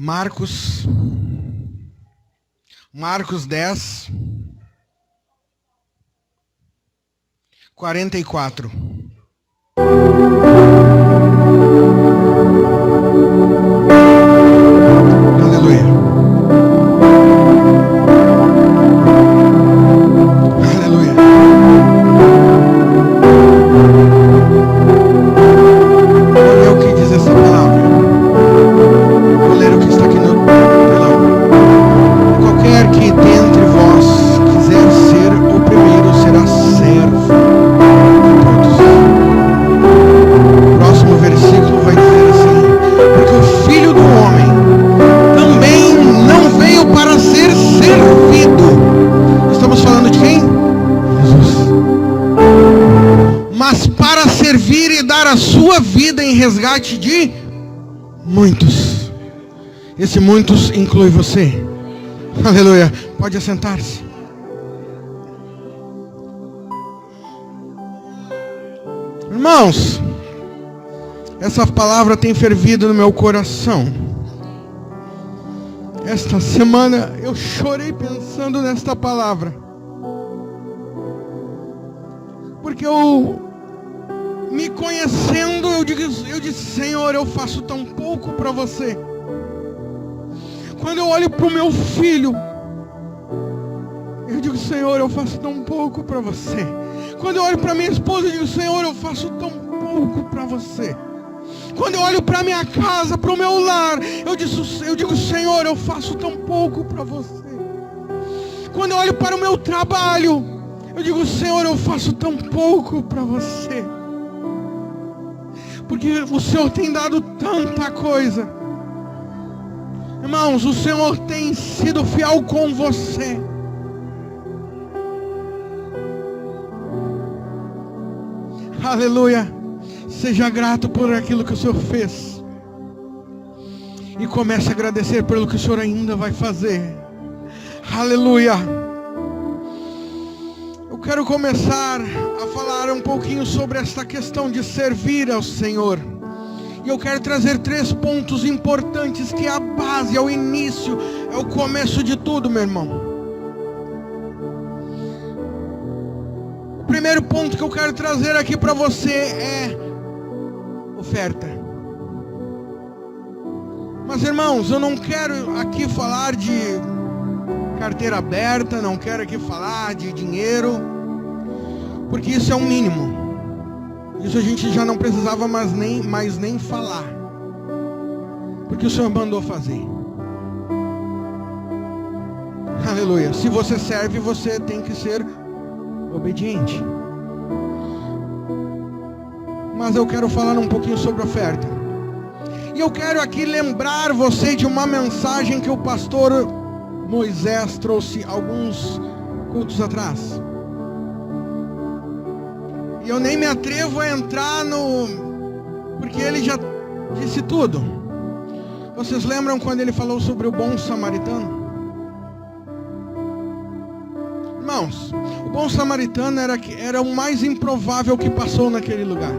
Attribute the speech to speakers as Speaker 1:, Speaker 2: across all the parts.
Speaker 1: Marcos 10, 44. Aleluia. Aleluia. Olha o que diz essa palavra. Vou ler o que está aqui no telão. Qualquer que dentre vós quiser ser o primeiro será servo de todos. O próximo versículo vai dizer assim: porque o Filho do Homem também não veio para ser servido. Estamos falando de quem? Jesus. Mas para servir e dar a sua vida em resgate de muitos. Esse muitos inclui você. Aleluia. Pode assentar-se. Irmãos, essa palavra tem fervido no meu coração. Esta semana eu chorei pensando nesta palavra. Porque eu, me conhecendo, eu disse, Senhor, eu faço tão pouco para você. Quando eu olho para o meu filho, eu digo, Senhor, eu faço tão pouco para você. Quando eu olho para minha esposa, eu digo, Senhor, eu faço tão pouco para você. Quando eu olho para minha casa, para o meu lar, eu digo, Senhor, eu faço tão pouco para você. Quando eu olho para o meu trabalho, eu digo, Senhor, eu faço tão pouco para você. Porque o Senhor tem dado tanta coisa. Irmãos, o Senhor tem sido fiel com você. Aleluia. Seja grato por aquilo que o Senhor fez. E comece a agradecer pelo que o Senhor ainda vai fazer. Aleluia. Eu quero começar a falar um pouquinho sobre esta questão de servir ao Senhor. E eu quero trazer 3 pontos importantes, que é a base, é o início, é o começo de tudo, meu irmão. O primeiro ponto que eu quero trazer aqui para você é oferta. Mas, irmãos, eu não quero aqui falar de carteira aberta, não quero aqui falar de dinheiro, porque isso é o mínimo. Isso a gente já não precisava mais nem falar, porque o Senhor mandou fazer. Aleluia. Se você serve, você tem que ser obediente. Mas eu quero falar um pouquinho sobre oferta. E eu quero aqui lembrar você de uma mensagem que o pastor Moisés trouxe alguns cultos atrás. E eu nem me atrevo a entrar porque ele já disse tudo. Vocês lembram quando ele falou sobre o bom samaritano? Irmãos, o bom samaritano era o mais improvável que passou naquele lugar.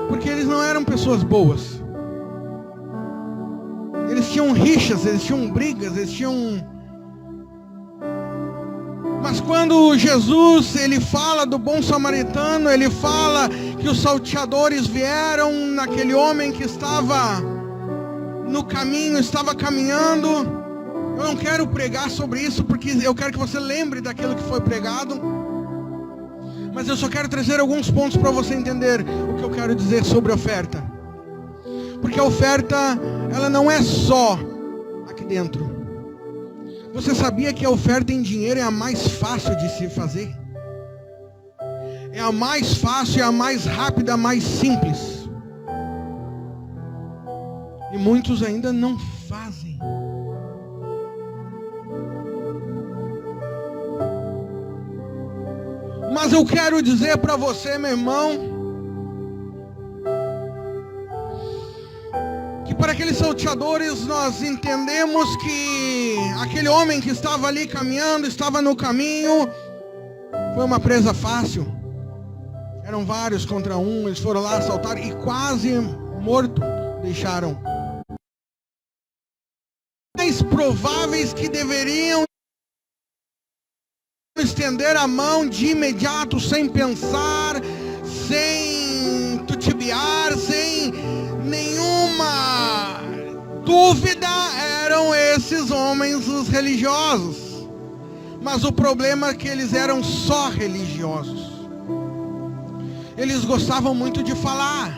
Speaker 1: Porque eles não eram pessoas boas. Eles tinham rixas, eles tinham brigas, eles tinham... Mas quando Jesus, ele fala do bom samaritano, ele fala que os salteadores vieram naquele homem que estava no caminho, estava caminhando. Eu não quero pregar sobre isso, porque eu quero que você lembre daquilo que foi pregado. Mas eu só quero trazer alguns pontos para você entender o que eu quero dizer sobre oferta. Porque a oferta, ela não é só aqui dentro. Você sabia que a oferta em dinheiro é a mais fácil de se fazer? É a mais fácil, é a mais rápida, a mais simples. E muitos ainda não fazem. Mas eu quero dizer para você, meu irmão, que para aqueles salteadores nós entendemos que aquele homem que estava ali caminhando, estava no caminho, foi uma presa fácil. Eram vários contra um, eles foram lá assaltar e quase morto deixaram mais prováveis que deveriam estender a mão de imediato, sem pensar, sem titubear, sem nenhuma dúvida, eram esses homens os religiosos. Mas o problema é que eles eram só religiosos. Eles gostavam muito de falar.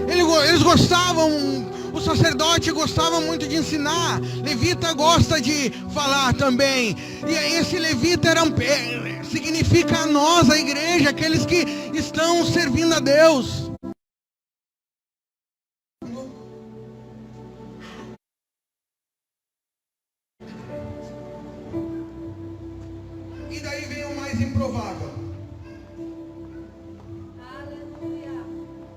Speaker 1: Eles gostavam, o sacerdote gostava muito de ensinar. Levita gosta de falar também. E esse levita significa nós, a igreja, aqueles que estão servindo a Deus. E daí vem o mais improvável.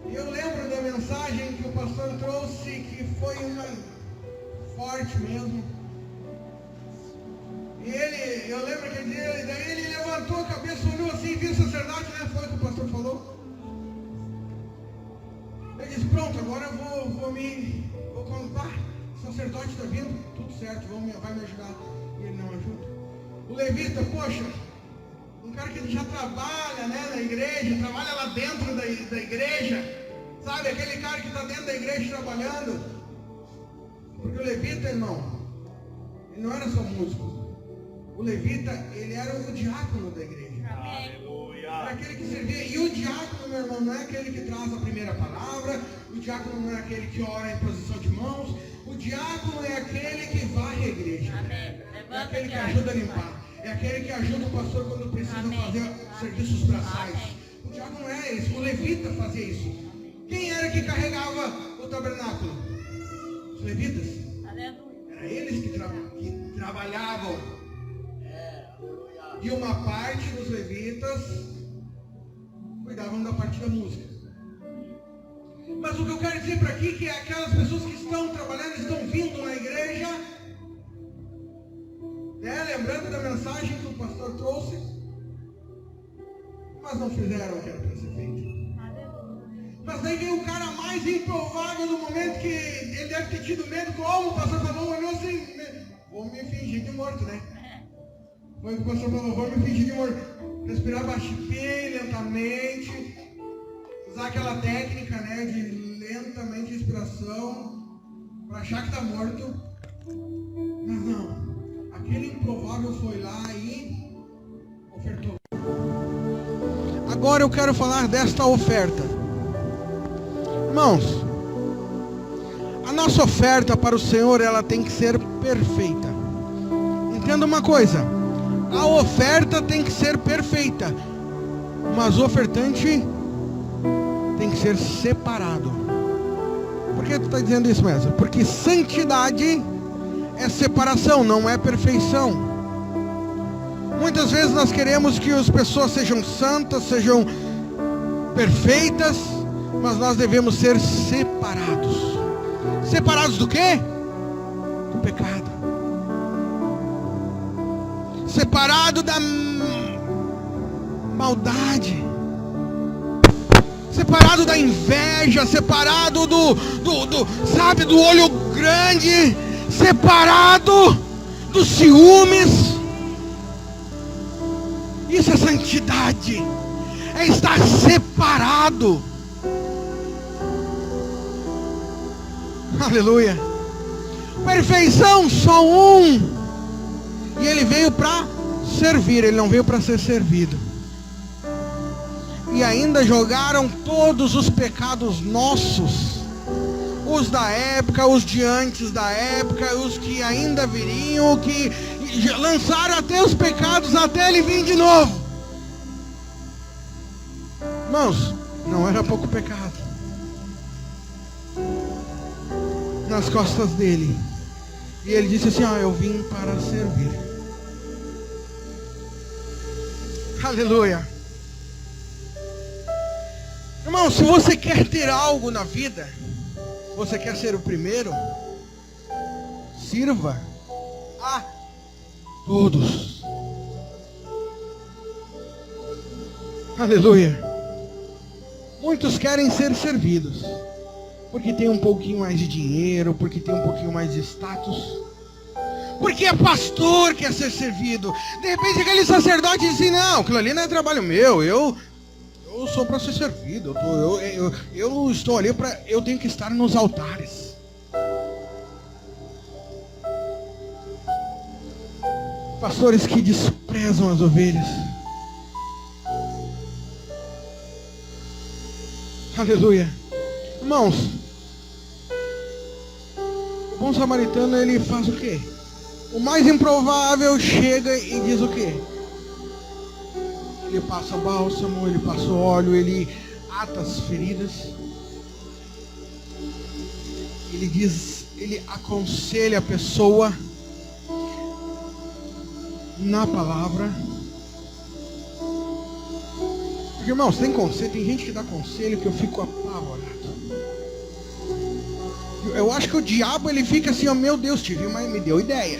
Speaker 1: Eu lembro da mensagem que o pastor trouxe, que foi uma forte mesmo. E eu lembro que daí ele levantou a cabeça, olhou assim e viu o sacerdote, né? Foi o que o pastor falou. Ele disse, pronto, agora eu vou contar. O sacerdote está vindo, tudo certo, vai me ajudar. E ele não ajuda. O levita, poxa, um cara que já trabalha, né, na igreja, trabalha lá dentro da igreja. Sabe, aquele cara que está dentro da igreja trabalhando. Porque o levita, irmão, ele não era só músico. O levita, ele era o diácono da igreja. Aleluia. Era aquele que servia. E o diácono, meu irmão, não é aquele que traz a primeira palavra. O diácono não é aquele que ora em posição de mãos. O diácono é aquele que varre a igreja. É aquele que ajuda a limpar. É aquele que ajuda o pastor quando precisa fazer serviços braçais. O diácono é esse. O levita fazia isso. Quem era que carregava o tabernáculo? Os levitas. Era eles que trabalhavam. E uma parte dos levitas cuidavam da parte da música. Mas o que eu quero dizer para aqui é que aquelas pessoas que estão trabalhando, estão vindo na igreja, né, lembrando da mensagem que o pastor trouxe, mas não fizeram o que era para ser feito. Mas daí vem o cara mais improvável no momento que ele deve ter tido medo, como o pastor falou, olhou assim, vou me fingir de morto, né? Foi o que o pastor falou, vou me fingir de morto. Respirar baixinho, bem lentamente, usar aquela técnica, né, de lentamente respiração, para achar que está morto. Mas não, aquele improvável foi lá e ofertou. Agora eu quero falar desta oferta. Irmãos, a nossa oferta para o Senhor, ela tem que ser perfeita. Entenda uma coisa, a oferta tem que ser perfeita, mas o ofertante tem que ser separado. Por que tu está dizendo isso mesmo? Porque santidade é separação, não é perfeição. Muitas vezes nós queremos que as pessoas sejam santas, sejam perfeitas, mas nós devemos ser separados. Separados do quê? Do pecado. Separado da maldade. Separado da inveja, separado do olho grande, separado dos ciúmes. Isso é santidade. É estar separado. Aleluia. Perfeição, só um. E ele veio para servir, ele não veio para ser servido. E ainda jogaram todos os pecados nossos, os da época, os de antes da época, os que ainda viriam, que lançaram até os pecados até ele vir de novo. Irmãos, não era pouco pecado nas costas dele. E ele disse assim, eu vim para servir. Aleluia. Irmão, se você quer ter algo na vida, você quer ser o primeiro, sirva a todos. Aleluia. Muitos querem ser servidos. porque tem um pouquinho mais de dinheiro, porque tem um pouquinho mais de status, porque é pastor, quer ser servido. De repente aquele sacerdote diz assim, não, aquilo ali não é trabalho meu, eu sou para ser servido, eu estou ali para, eu tenho que estar nos altares. Pastores que desprezam as ovelhas. Aleluia. Irmãos, o bom samaritano, ele faz o quê? O mais improvável chega e diz o quê? Ele passa bálsamo, ele passa óleo, ele ata as feridas. Ele diz, ele aconselha a pessoa na palavra. Porque, irmãos, tem conselho, tem gente que dá conselho que eu fico apavorado. Eu acho que o diabo, ele fica assim, ó, meu Deus, me deu ideia.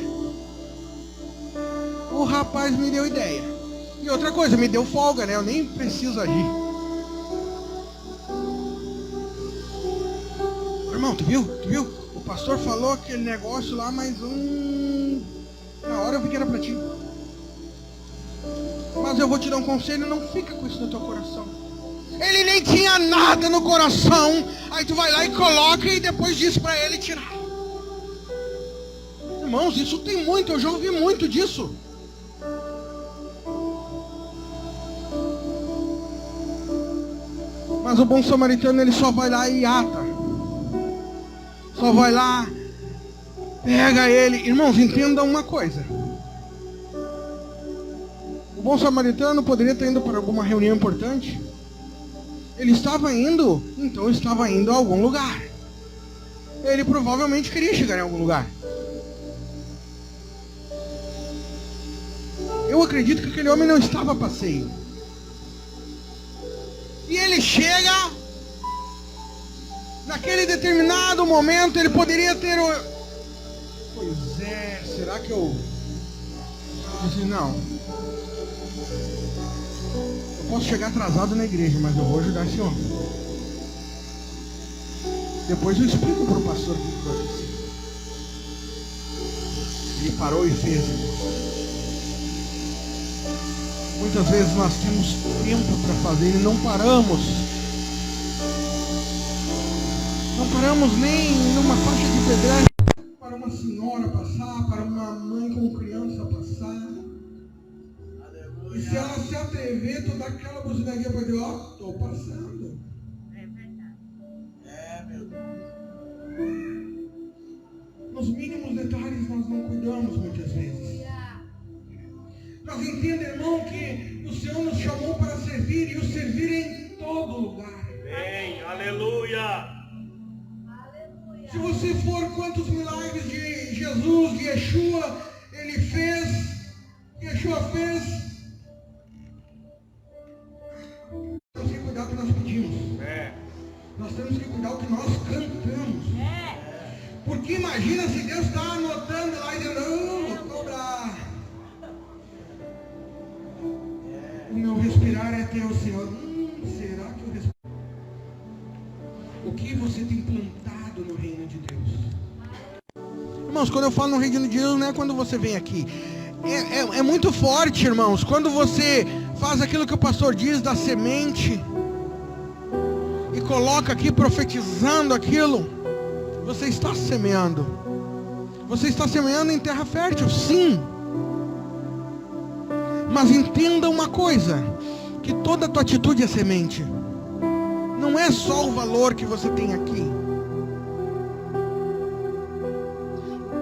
Speaker 1: O rapaz me deu ideia. E outra coisa, me deu folga, né? Eu nem preciso agir. Irmão, tu viu? O pastor falou aquele negócio lá, mas na hora eu vi que era pra ti. Mas eu vou te dar um conselho, não fica com isso no teu coração. Ele nem tinha nada no coração. Aí tu vai lá e coloca e depois diz pra ele tirar. Irmãos, isso tem muito, eu já ouvi muito disso. Mas o bom samaritano, ele só vai lá e ata. Só vai lá, pega ele. Irmãos, entendam uma coisa. O bom samaritano poderia estar indo para alguma reunião importante. Ele estava indo, então estava indo a algum lugar. Ele provavelmente queria chegar em algum lugar. Eu acredito que aquele homem não estava a passeio. E ele chega, naquele determinado momento, ele poderia ter... Pois é, será que eu disse, não. Eu posso chegar atrasado na igreja, mas eu vou ajudar esse homem. Depois eu explico para o pastor o que foi acontecer. Ele parou e fez. Muitas vezes nós temos tempo para fazer e não paramos. Não paramos nem numa faixa de pedestre para uma senhora passar, para uma mãe com criança passar. E se ela se atrever, tu dá aquela buzinadinha para dizer, ó, estou passando.
Speaker 2: É verdade.
Speaker 1: É, meu Deus. Nos mínimos detalhes nós não cuidamos muitas vezes. Nós entendemos, irmão, que o Senhor nos chamou para servir e o servir em todo lugar.
Speaker 2: Amém, aleluia.
Speaker 1: Se você for quantos milagres de Jesus, de Yeshua, ele fez, Yeshua fez, nós temos que cuidar do que nós pedimos. Nós temos que cuidar do que nós cantamos. Porque imagina se Deus está anotando lá e dizendo, não, vou cobrar. O meu respirar é até o Senhor. Será que eu respiro? O que você tem plantado no reino de Deus? Irmãos, quando eu falo no reino de Deus, não é quando você vem aqui. É muito forte, irmãos. Quando você faz aquilo que o pastor diz da semente e coloca aqui profetizando aquilo, você está semeando. Você está semeando em terra fértil, sim. Mas entenda uma coisa, que toda a tua atitude é semente. Não é só o valor que você tem aqui.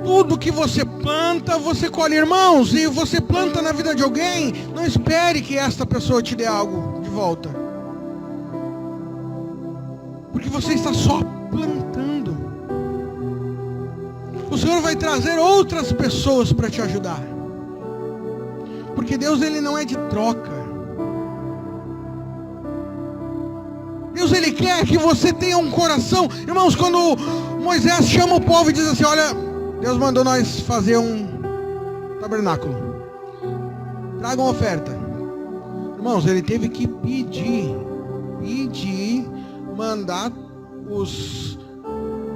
Speaker 1: Tudo que você planta, você colhe, irmãos. E você planta na vida de alguém, não espere que esta pessoa te dê algo de volta. Porque você está só plantando. O Senhor vai trazer outras pessoas para te ajudar. Porque Deus, ele não é de troca. Deus, ele quer que você tenha um coração. Irmãos, quando Moisés chama o povo e diz assim, olha, Deus mandou nós fazer um tabernáculo. Tragam oferta. Irmãos, ele teve que pedir, mandar os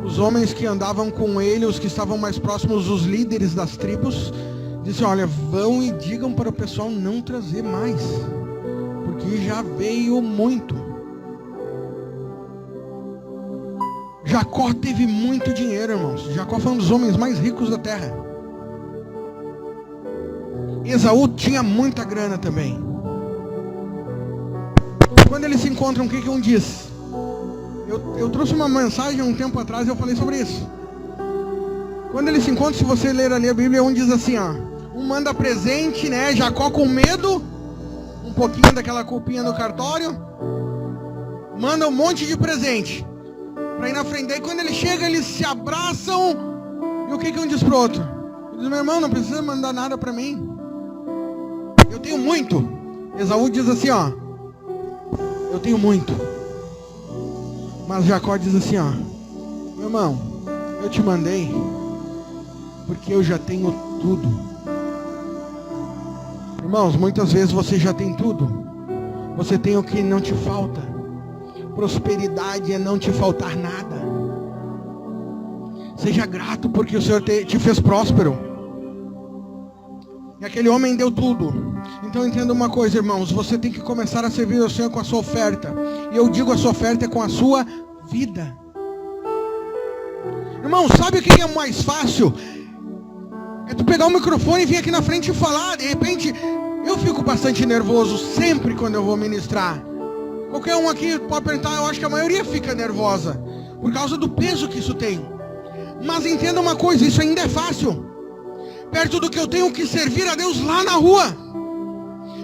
Speaker 1: os homens que andavam com ele, os que estavam mais próximos, os líderes das tribos, disse: olha, vão e digam para o pessoal não trazer mais, porque já veio muito. Jacó teve muito dinheiro, irmãos. Jacó foi um dos homens mais ricos da terra. Esaú tinha muita grana também. Quando eles se encontram, o que um diz? Eu trouxe uma mensagem um tempo atrás e eu falei sobre isso. Quando eles se encontram, se você ler ali a Bíblia, um diz assim, ó, um manda presente, né? Jacó com medo, um pouquinho daquela culpinha no cartório, manda um monte de presente para ir na frente. Daí quando ele chega, eles se abraçam, e o que um diz pro outro? Ele diz: meu irmão, não precisa mandar nada para mim, eu tenho muito. Esaú diz assim, ó, eu tenho muito. Mas Jacó diz assim, ó, meu irmão, eu te mandei porque eu já tenho tudo. Irmãos, muitas vezes você já tem tudo. Você tem o que não te falta. Prosperidade é não te faltar nada. Seja grato porque o Senhor te fez próspero. E aquele homem deu tudo. Então entenda uma coisa, irmãos, você tem que começar a servir ao Senhor com a sua oferta. E eu digo, a sua oferta é com a sua vida. Irmão, sabe o que é mais fácil? É tu pegar o microfone e vir aqui na frente e falar. De repente, eu fico bastante nervoso sempre quando eu vou ministrar. Qualquer um aqui pode perguntar, eu acho que a maioria fica nervosa por causa do peso que isso tem. Mas entenda uma coisa, isso ainda é fácil. Perto do que eu tenho que servir a Deus lá na rua.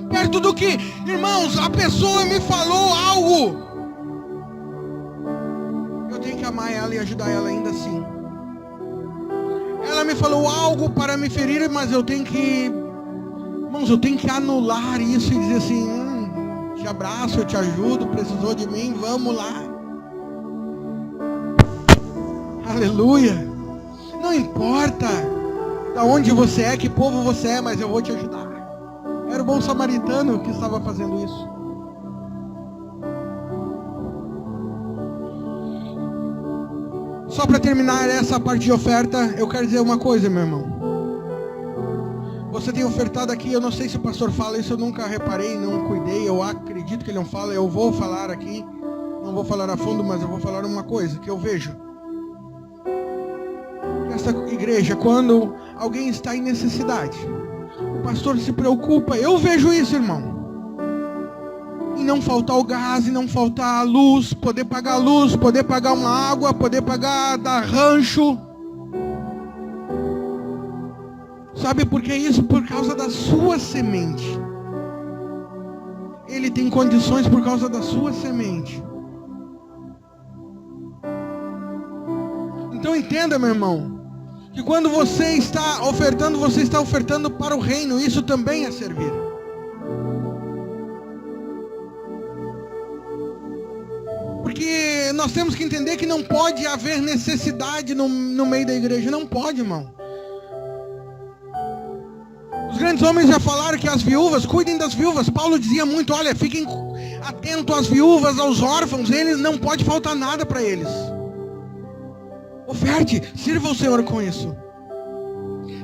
Speaker 1: Perto do que, irmãos, a pessoa me falou algo, eu tenho que amar ela e ajudar ela ainda assim. Ela me falou algo para me ferir, mas eu tenho que, irmãos, eu tenho que anular isso e dizer assim, te abraço, eu te ajudo, precisou de mim, vamos lá. Aleluia. Não importa da onde você é, que povo você é, mas eu vou te ajudar. Era o bom samaritano que estava fazendo isso. Só para terminar essa parte de oferta, eu quero dizer uma coisa, meu irmão. Você tem ofertado aqui, eu não sei se o pastor fala isso, eu nunca reparei, não cuidei, eu acredito que ele não fala, eu vou falar aqui, não vou falar a fundo, mas eu vou falar uma coisa que eu vejo. Nessa igreja, quando alguém está em necessidade, o pastor se preocupa, eu vejo isso, irmão, em não faltar o gás, em não faltar a luz, poder pagar a luz, poder pagar uma água, poder pagar da rancho. Sabe por que isso? Por causa da sua semente. Ele tem condições por causa da sua semente. Então entenda, meu irmão, que quando você está ofertando para o reino. Isso também é servir. Porque nós temos que entender que não pode haver necessidade no meio da igreja. Não pode, irmão. Os grandes homens já falaram que as viúvas, cuidem das viúvas. Paulo dizia muito, olha, fiquem atentos às viúvas, aos órfãos. Eles não pode faltar nada para eles. Oferte, sirva o Senhor com isso.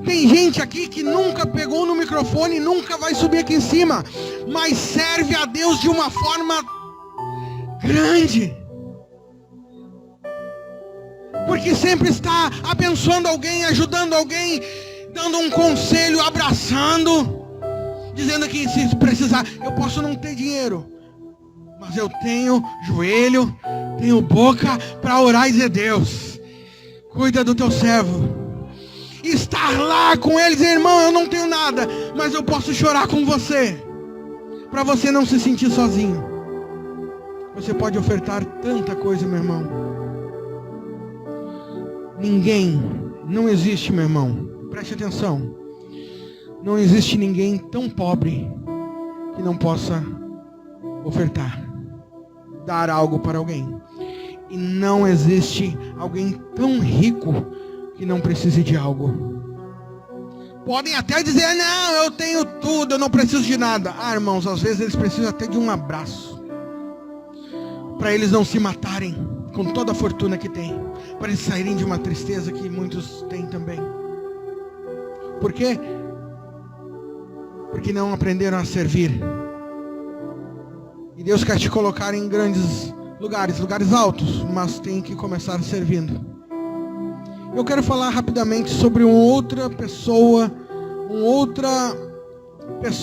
Speaker 1: Tem gente aqui que nunca pegou no microfone, nunca vai subir aqui em cima, mas serve a Deus de uma forma grande. Porque sempre está abençoando alguém, ajudando alguém, dando um conselho, abraçando, dizendo que se precisar, eu posso não ter dinheiro, mas eu tenho joelho, tenho boca para orar e dizer, Deus, cuida do teu servo. Estar lá com eles, irmão, eu não tenho nada, mas eu posso chorar com você, para você não se sentir sozinho. Você pode ofertar tanta coisa, meu irmão. Ninguém, não existe, meu irmão, preste atenção, não existe ninguém tão pobre que não possa ofertar, dar algo para alguém. E não existe alguém tão rico que não precise de algo. Podem até dizer, não, eu tenho tudo, eu não preciso de nada. Ah, irmãos, às vezes eles precisam até de um abraço, para eles não se matarem com toda a fortuna que têm, para eles saírem de uma tristeza que muitos têm também. Por quê? Porque não aprenderam a servir. E Deus quer te colocar em grandes lugares altos, mas tem que começar servindo. Eu quero falar rapidamente sobre outra pessoa,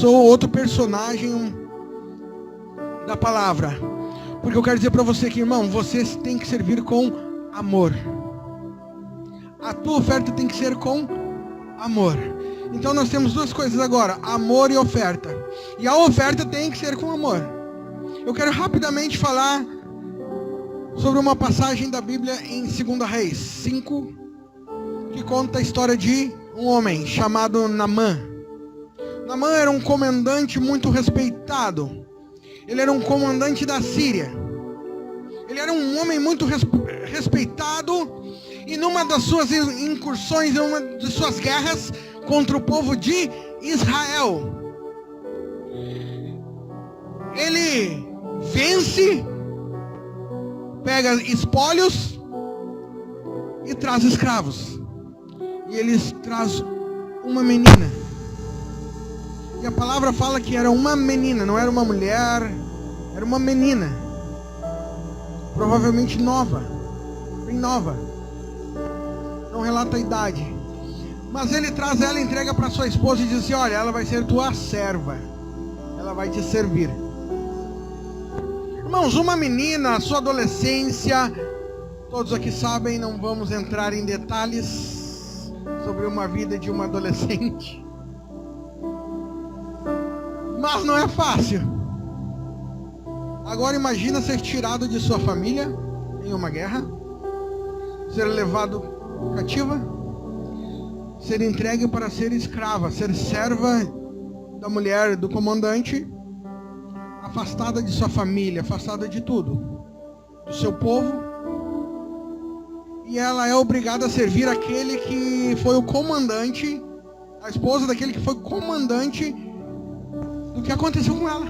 Speaker 1: outro personagem da palavra. Porque eu quero dizer para você que, irmão, você tem que servir com amor. A tua oferta tem que ser com amor. Então nós temos duas coisas agora, amor e oferta. E a oferta tem que ser com amor. Eu quero rapidamente falar sobre uma passagem da Bíblia em 2 Reis 5, que conta a história de um homem chamado Naamã. Naamã era um comandante muito respeitado. Ele era um comandante da Síria. Ele era um homem muito respeitado. E numa das suas incursões, numa de suas guerras contra o povo de Israel, ele vence, pega espólios e traz escravos. E ele traz uma menina. E a palavra fala que era uma menina, não era uma mulher, era uma menina. Provavelmente nova, bem nova. Não relata a idade. Mas ele traz ela, entrega para sua esposa e diz assim: olha, ela vai ser tua serva. Ela vai te servir. Irmãos, uma menina, sua adolescência, todos aqui sabem, não vamos entrar em detalhes sobre uma vida de uma adolescente. Mas não é fácil. Agora imagina ser tirado de sua família em uma guerra, ser levado cativa, ser entregue para ser escrava, ser serva da mulher do comandante, afastada de sua família, afastada de tudo, do seu povo, e ela é obrigada a servir aquele que foi o comandante, a esposa daquele que foi comandante do que aconteceu com ela.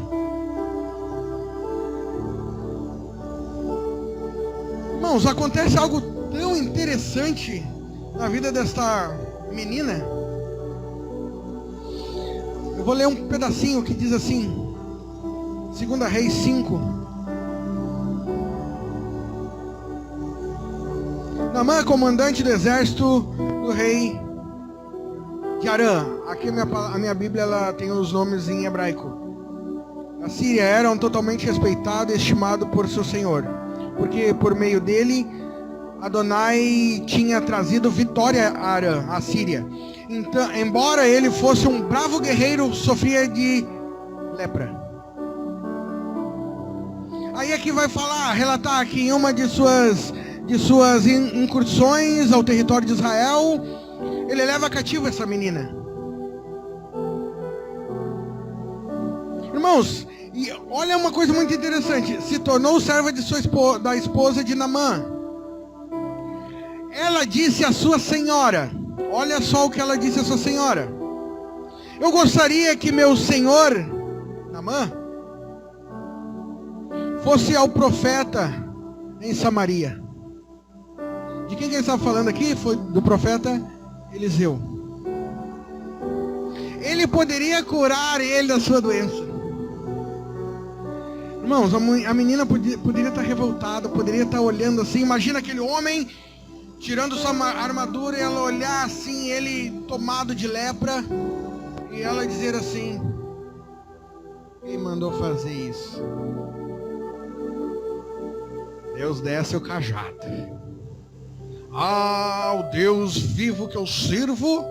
Speaker 1: Irmãos, acontece algo tão interessante na vida desta menina. Eu vou ler um pedacinho que diz assim, 2 Reis 5. Naamã, comandante do exército do rei de Arã. Aqui a minha Bíblia ela tem os nomes em hebraico. A Síria era totalmente respeitado e estimado por seu senhor, porque por meio dele Adonai tinha trazido vitória a Arã, a Síria. Então, embora ele fosse um bravo guerreiro, sofria de lepra. Aí aqui vai relatar que em uma de suas incursões ao território de Israel, ele leva cativa essa menina. Irmãos, e olha uma coisa muito interessante, se tornou serva de da esposa de Naamã. Ela disse à sua senhora, olha só o que ela disse à sua senhora: eu gostaria que meu senhor Naamã fosse ao profeta em Samaria. De quem que ele estava falando aqui? Foi do profeta Eliseu. Ele poderia curar ele da sua doença. Irmãos, a menina poderia estar revoltada, poderia estar olhando assim. Imagina aquele homem tirando sua armadura e ela olhar assim, ele tomado de lepra, e ela dizer assim: quem mandou fazer isso? Deus desce o cajado. Ah, o Deus vivo que eu sirvo.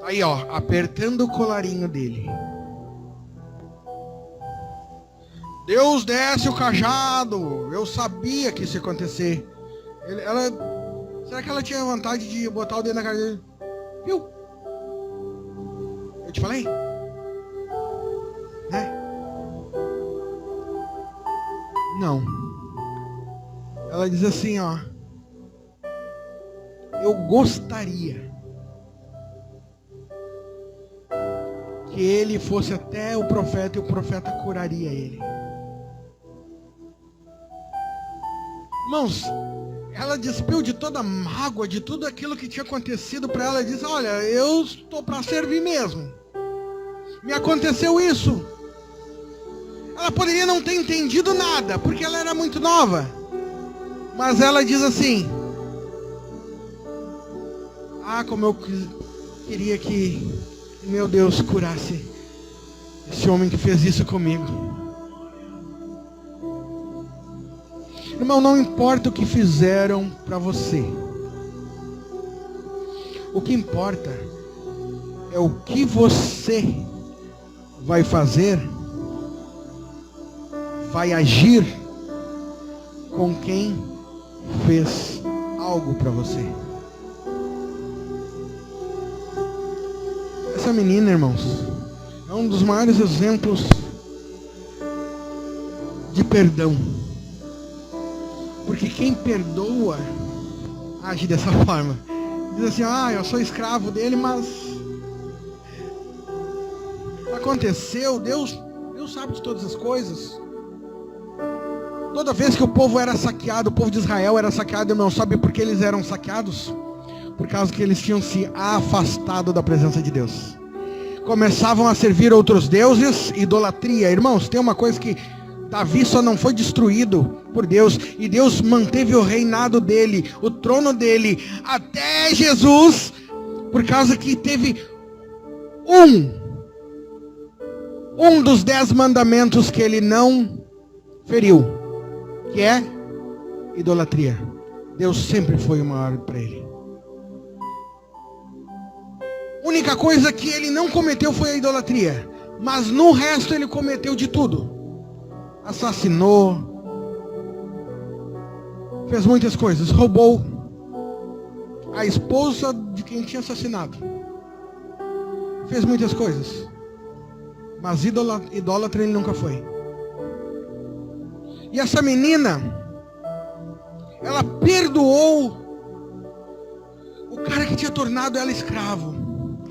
Speaker 1: Aí ó, apertando o colarinho dele. Deus desce o cajado. Eu sabia que isso ia acontecer. Será que ela tinha vontade de botar o dedo na cara dele? Viu? Eu te falei? Né? Não. Ela diz assim, ó: eu gostaria que ele fosse até o profeta e o profeta curaria ele. Irmãos, ela despiu de toda a mágoa, de tudo aquilo que tinha acontecido para ela. Diz: olha, eu estou para servir mesmo. Me aconteceu isso. Ela poderia não ter entendido nada, porque ela era muito nova. Mas ela diz assim: ah, como eu queria que meu Deus curasse esse homem que fez isso comigo. Irmão, não importa o que fizeram para você. O que importa é o que você vai fazer, vai agir com quem fez algo para você. Essa menina, irmãos, é um dos maiores exemplos de perdão. Porque quem perdoa age dessa forma. Diz assim: ah, eu sou escravo dele, mas aconteceu, Deus sabe de todas as coisas. Toda vez que o povo era saqueado, o povo de Israel era saqueado, irmão, sabe por que eles eram saqueados? Por causa que eles tinham se afastado da presença de Deus. Começavam a servir outros deuses, idolatria. Irmãos, tem uma coisa que Davi só não foi destruído por Deus, e Deus manteve o reinado dele, o trono dele, até Jesus, por causa que teve um dos 10 mandamentos que ele não feriu, que é idolatria. Deus sempre foi o maior para ele. A única coisa que ele não cometeu foi a idolatria, mas no resto ele cometeu de tudo. Assassinou, fez muitas coisas, roubou a esposa de quem tinha assassinado, fez muitas coisas, mas idólatra ele nunca foi. E essa menina, ela perdoou o cara que tinha tornado ela escravo.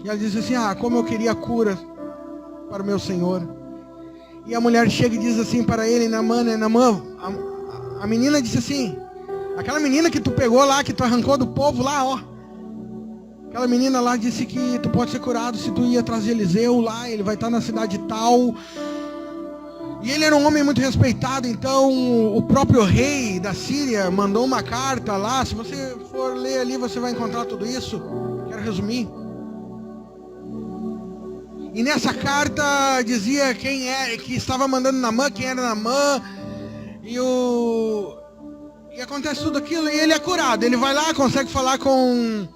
Speaker 1: E ela disse assim: ah, como eu queria cura para o meu Senhor. E a mulher chega e diz assim para ele: Naamã, a menina disse assim, aquela menina que tu pegou lá, que tu arrancou do povo lá, ó, aquela menina lá disse que tu pode ser curado se tu ir atrás de Eliseu lá, ele vai estar na cidade tal. E ele era um homem muito respeitado, então o próprio rei da Síria mandou uma carta lá. Se você for ler ali, você vai encontrar tudo isso. Quero resumir. E nessa carta dizia quem é que estava mandando Naamã, quem era Naamã, e acontece tudo aquilo, e ele é curado. Ele vai lá, consegue falar com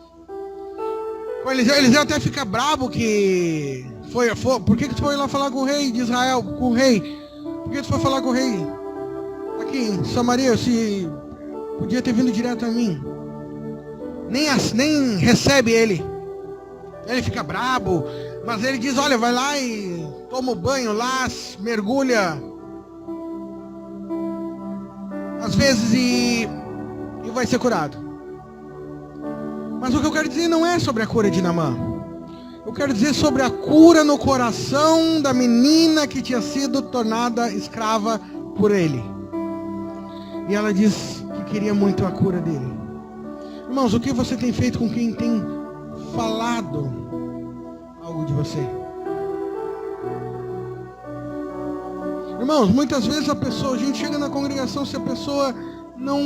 Speaker 1: Eliseu. Eliseu até fica bravo que por que tu foi lá falar com o rei de Israel, com o rei? Por que tu foi falar com o rei aqui em Samaria, se podia ter vindo direto a mim? Nem recebe ele. Ele fica bravo. Mas ele diz: olha, vai lá e toma o banho lá, mergulha às vezes e vai ser curado. Mas o que eu quero dizer não é sobre a cura de Naamã. Eu quero dizer sobre a cura no coração da menina que tinha sido tornada escrava por ele. E ela diz que queria muito a cura dele. Irmãos, o que você tem feito com quem tem falado algo de você? Irmãos, muitas vezes a gente chega na congregação, se a pessoa não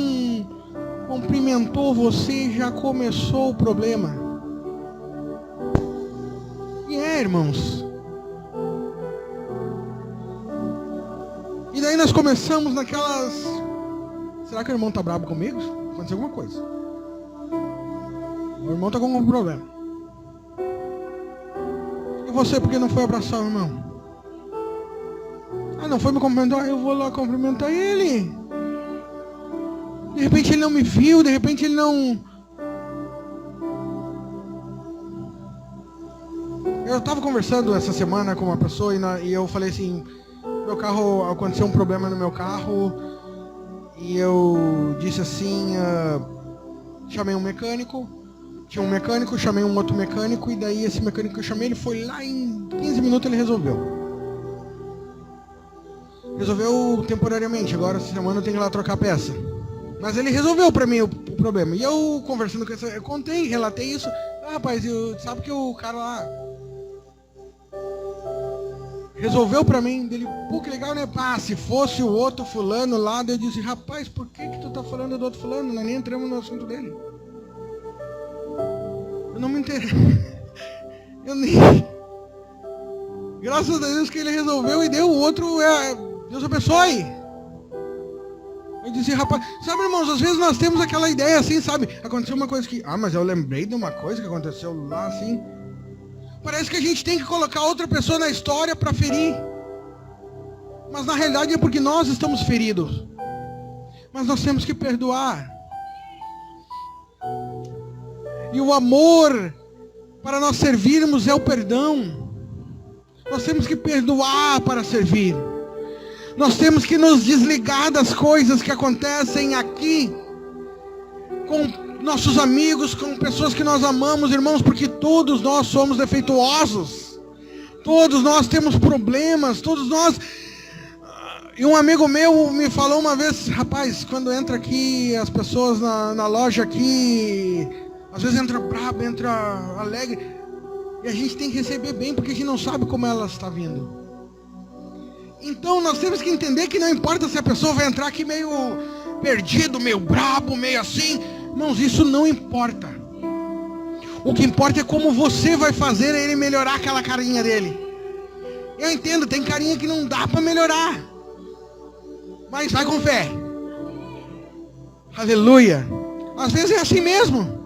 Speaker 1: cumprimentou você, já começou o problema. E irmãos, e daí nós começamos naquelas: será que o irmão está bravo comigo? Aconteceu alguma coisa, o irmão está com algum problema. E você, por que não foi abraçar o irmão? Ah, não foi me cumprimentar? Eu vou lá cumprimentar ele. De repente ele não me viu, de repente ele não... Eu estava conversando essa semana com uma pessoa e eu falei assim: meu carro, aconteceu um problema no meu carro. E eu disse assim, chamei um mecânico. Tinha um mecânico, chamei um outro mecânico. E daí esse mecânico que eu chamei, ele foi lá em 15 minutos ele resolveu. Resolveu temporariamente. Agora essa semana eu tenho que ir lá trocar a peça. Mas ele resolveu para mim o problema. E eu conversando com essa, eu contei, relatei isso. Ah, rapaz, sabe que o cara lá resolveu para mim, dele, pô, que legal, né? Ah, se fosse o outro fulano lá, eu disse, rapaz, por que tu tá falando do outro fulano? Nós nem entramos no assunto dele. Eu não me interesso. Eu nem... Graças a Deus que ele resolveu e deu o outro, Deus abençoe. Eu disse, rapaz, sabe, irmãos, às vezes nós temos aquela ideia assim, sabe? Aconteceu uma coisa que, mas eu lembrei de uma coisa que aconteceu lá assim. Parece que a gente tem que colocar outra pessoa na história para ferir. Mas na realidade é porque nós estamos feridos. Mas nós temos que perdoar. E o amor para nós servirmos é o perdão. Nós temos que perdoar para servir. Nós temos que nos desligar das coisas que acontecem aqui com nossos amigos, com pessoas que nós amamos, irmãos, porque todos nós somos defeituosos. Todos nós temos problemas, todos nós... E um amigo meu me falou uma vez, rapaz, quando entra aqui as pessoas na loja aqui, às vezes entra brabo, entra alegre, e a gente tem que receber bem, porque a gente não sabe como ela está vindo. Então nós temos que entender que não importa se a pessoa vai entrar aqui meio perdido, meio brabo, meio assim. Irmãos, isso não importa. O que importa é como você vai fazer ele melhorar aquela carinha dele. Eu entendo, tem carinha que não dá para melhorar. Mas vai com fé. Aleluia. Às vezes é assim mesmo.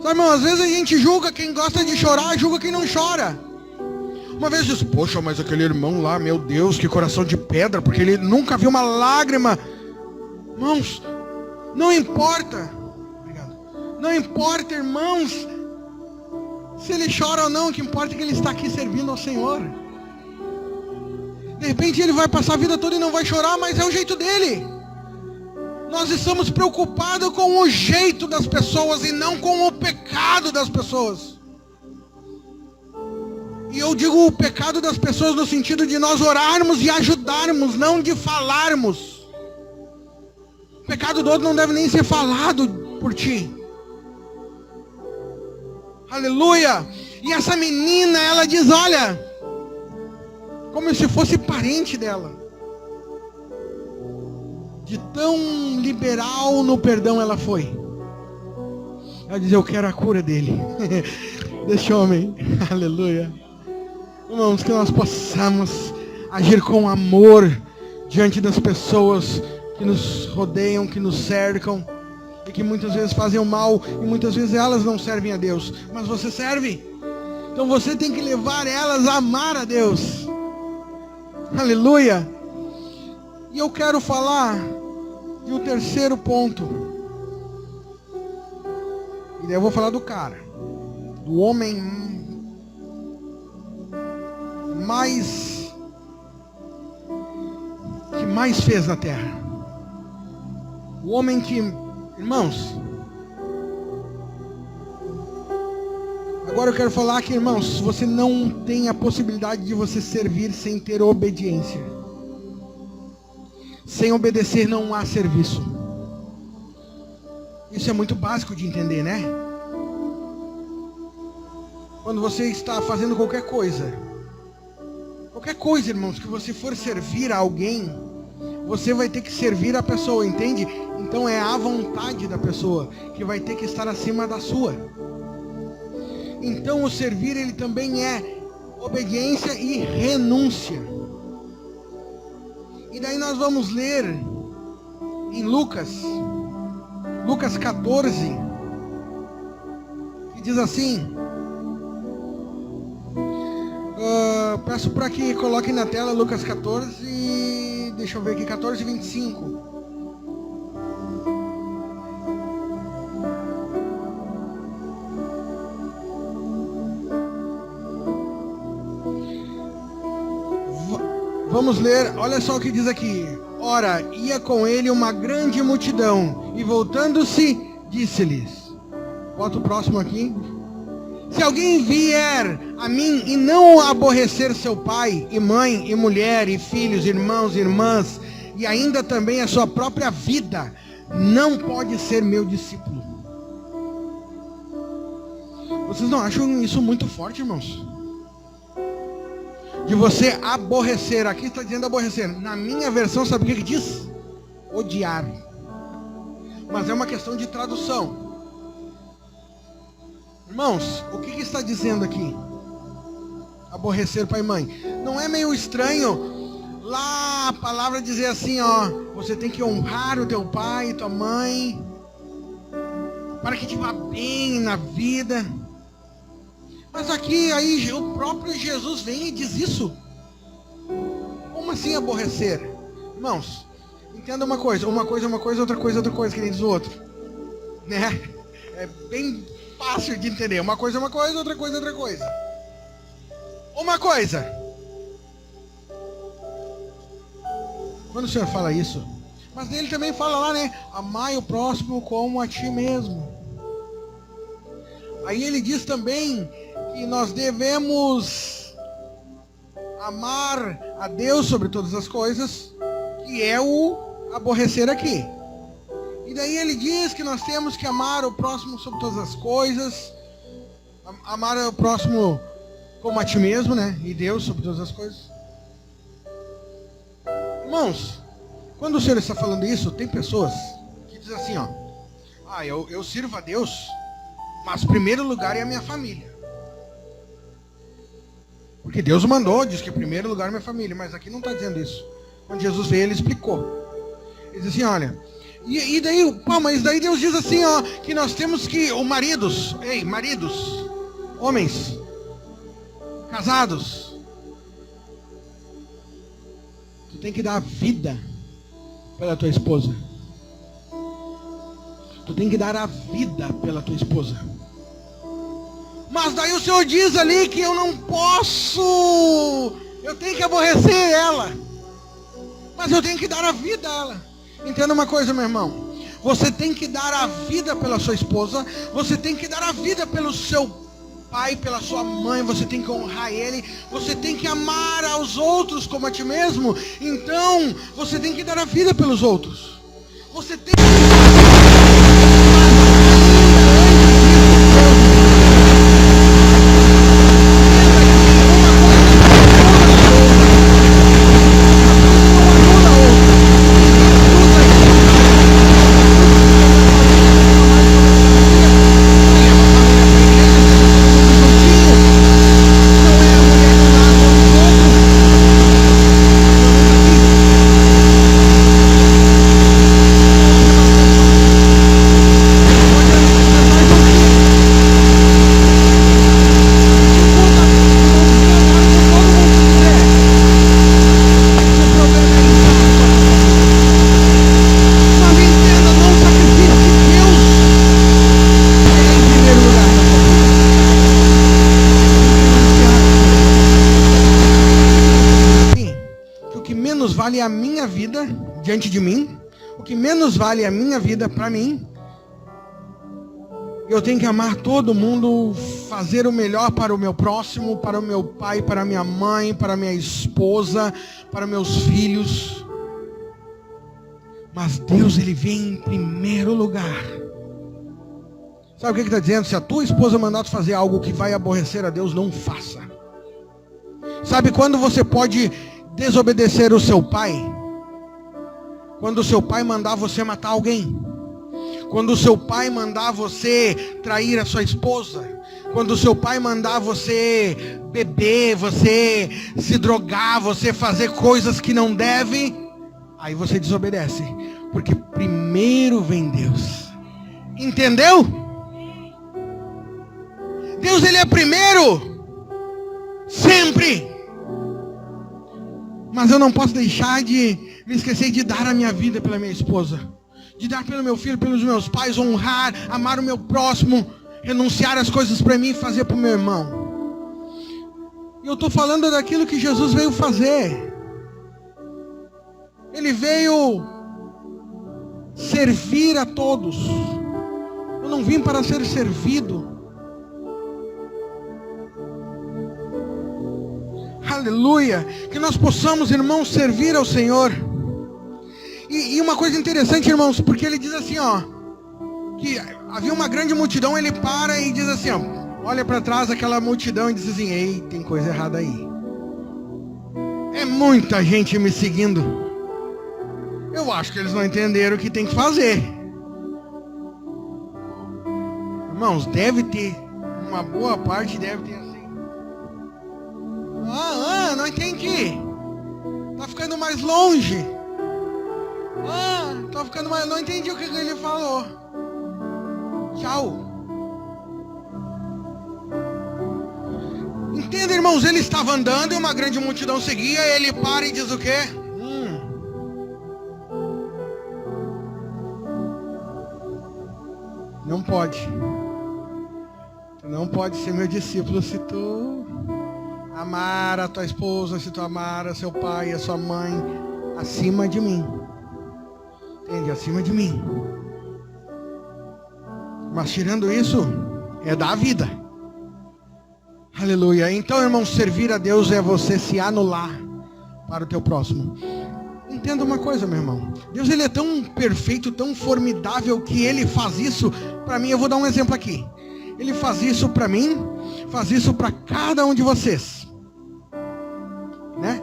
Speaker 1: Sabe, irmão, às vezes a gente julga quem gosta de chorar, julga quem não chora. Uma vez disse, poxa, mas aquele irmão lá, meu Deus, que coração de pedra, porque ele nunca viu uma lágrima. Irmãos, não importa. Obrigado. Não importa, irmãos, se ele chora ou não, o que importa é que ele está aqui servindo ao Senhor. De repente ele vai passar a vida toda e não vai chorar, mas é o jeito dele. Nós estamos preocupados com o jeito das pessoas e não com o pecado das pessoas. E eu digo o pecado das pessoas no sentido de nós orarmos e ajudarmos, não de falarmos. O pecado do outro não deve nem ser falado por ti. Aleluia! E essa menina, ela diz, olha, como se fosse parente dela. De tão liberal no perdão ela foi. Ela diz, eu quero a cura dele. Desse homem. Aleluia. Irmãos, que nós possamos agir com amor diante das pessoas que nos rodeiam, que nos cercam e que muitas vezes fazem o mal e muitas vezes elas não servem a Deus, mas você serve. Então você tem que levar elas a amar a Deus. Aleluia. E eu quero falar de um terceiro ponto. E daí eu vou falar do cara, do homem que mais fez na terra. O homem que, irmãos, agora eu quero falar que, irmãos, você não tem a possibilidade de você servir sem ter obediência. Sem obedecer não há serviço. Isso é muito básico de entender, né? Quando você está fazendo qualquer coisa, irmãos, que você for servir a alguém, você vai ter que servir a pessoa, entende? Então é a vontade da pessoa que vai ter que estar acima da sua. Então o servir, ele também é obediência e renúncia. E daí nós vamos ler em Lucas 14, que diz assim, peço para que coloquem na tela Lucas 14, deixa eu ver aqui, 14:25. Vamos ler, olha só o que diz aqui. Ora, ia com ele uma grande multidão, e voltando-se, disse-lhes, bota o próximo aqui. Se alguém vier a mim e não aborrecer seu pai, e mãe, e mulher, e filhos, irmãos e irmãs, e ainda também a sua própria vida, não pode ser meu discípulo. Vocês não acham isso muito forte, irmãos? De você aborrecer. Aqui está dizendo aborrecer. Na minha versão, sabe o que diz? Odiar. Mas é uma questão de tradução. Irmãos, o que está dizendo aqui? Aborrecer pai e mãe. Não é meio estranho lá a palavra dizer assim, ó, você tem que honrar o teu pai e tua mãe para que te vá bem na vida. Mas aqui aí o próprio Jesus vem e diz isso. Como assim aborrecer? Irmãos, entenda uma coisa, outra coisa, que nem diz o outro, né? É bem fácil de entender. Uma coisa, outra coisa. Uma coisa. Quando o Senhor fala isso, mas ele também fala lá, né? Amai o próximo como a ti mesmo. Aí ele diz também que nós devemos amar a Deus sobre todas as coisas, que é o aborrecer aqui. E daí ele diz que nós temos que amar o próximo sobre todas as coisas, amar o próximo como a ti mesmo, né? E Deus sobre todas as coisas. Irmãos, quando o Senhor está falando isso, tem pessoas que dizem assim, ó, eu sirvo a Deus, mas primeiro lugar é a minha família. Porque Deus mandou, diz que primeiro lugar é a minha família, mas aqui não está dizendo isso. Quando Jesus veio, ele explicou. Ele diz assim, olha, e daí, mas daí Deus diz assim, ó, que nós temos que, maridos, homens, casados, tu tem que dar a vida pela tua esposa. Tu tem que dar a vida pela tua esposa. Mas daí o Senhor diz ali que eu não posso, eu tenho que aborrecer ela, mas eu tenho que dar a vida a ela. Entenda uma coisa, meu irmão, você tem que dar a vida pela sua esposa, você tem que dar a vida pelo seu pai, pela sua mãe, você tem que honrar ele, você tem que amar aos outros como a ti mesmo. Então, você tem que dar a vida pelos outros. Você tem que... vale a minha vida diante de mim, o que menos vale a minha vida para mim, eu tenho que amar todo mundo, fazer o melhor para o meu próximo, para o meu pai, para a minha mãe, para a minha esposa, para meus filhos. Mas Deus, ele vem em primeiro lugar. Sabe o que está dizendo? Se a tua esposa mandar tu fazer algo que vai aborrecer a Deus, não faça. Sabe quando você pode desobedecer o seu pai? Quando o seu pai mandar você matar alguém, quando o seu pai mandar você trair a sua esposa, quando o seu pai mandar você beber, você se drogar, você fazer coisas que não deve, aí você desobedece, porque primeiro vem Deus. Entendeu? Deus, ele é primeiro, sempre. Mas eu não posso deixar de me esquecer de dar a minha vida pela minha esposa, de dar pelo meu filho, pelos meus pais, honrar, amar o meu próximo, renunciar as coisas para mim e fazer para o meu irmão. E eu estou falando daquilo que Jesus veio fazer. Ele veio servir a todos. Eu não vim para ser servido. Aleluia, que nós possamos, irmãos, servir ao Senhor. E uma coisa interessante, irmãos, porque ele diz assim, ó, que havia uma grande multidão, ele para e diz assim, ó, olha para trás aquela multidão e diz assim, ei, tem coisa errada aí. É muita gente me seguindo. Eu acho que eles não entenderam o que tem que fazer. Irmãos, deve ter, uma boa parte deve ter assim. Não entendi. Tá ficando mais longe. Tá ficando mais... Não entendi o que ele falou. Tchau. Entenda, irmãos, ele estava andando e uma grande multidão seguia. Ele para e diz o quê? Não pode. Tu não pode ser meu discípulo se tu amar a tua esposa, se tu amar a seu pai, a sua mãe, acima de mim. Entende? Acima de mim. Mas tirando isso, é dar a vida. Aleluia. Então, irmão, servir a Deus é você se anular para o teu próximo. Entenda uma coisa, meu irmão. Deus, ele é tão perfeito, tão formidável, que ele faz isso para mim. Eu vou dar um exemplo aqui. Ele faz isso para mim, faz isso para cada um de vocês. Né?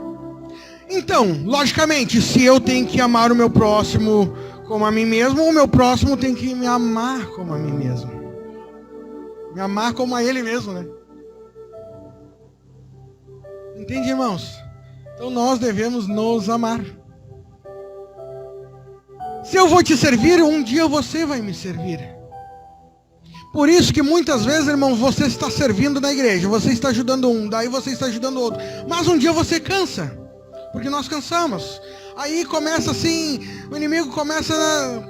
Speaker 1: Então, logicamente, se eu tenho que amar o meu próximo como a mim mesmo, o meu próximo tem que me amar como a mim mesmo. Me amar como a ele mesmo, né? Entende, irmãos? Então nós devemos nos amar. Se eu vou te servir, um dia você vai me servir. Por isso que muitas vezes, irmão, você está servindo na igreja, você está ajudando um, daí você está ajudando o outro. Mas um dia você cansa, porque nós cansamos. Aí começa assim, o inimigo começa,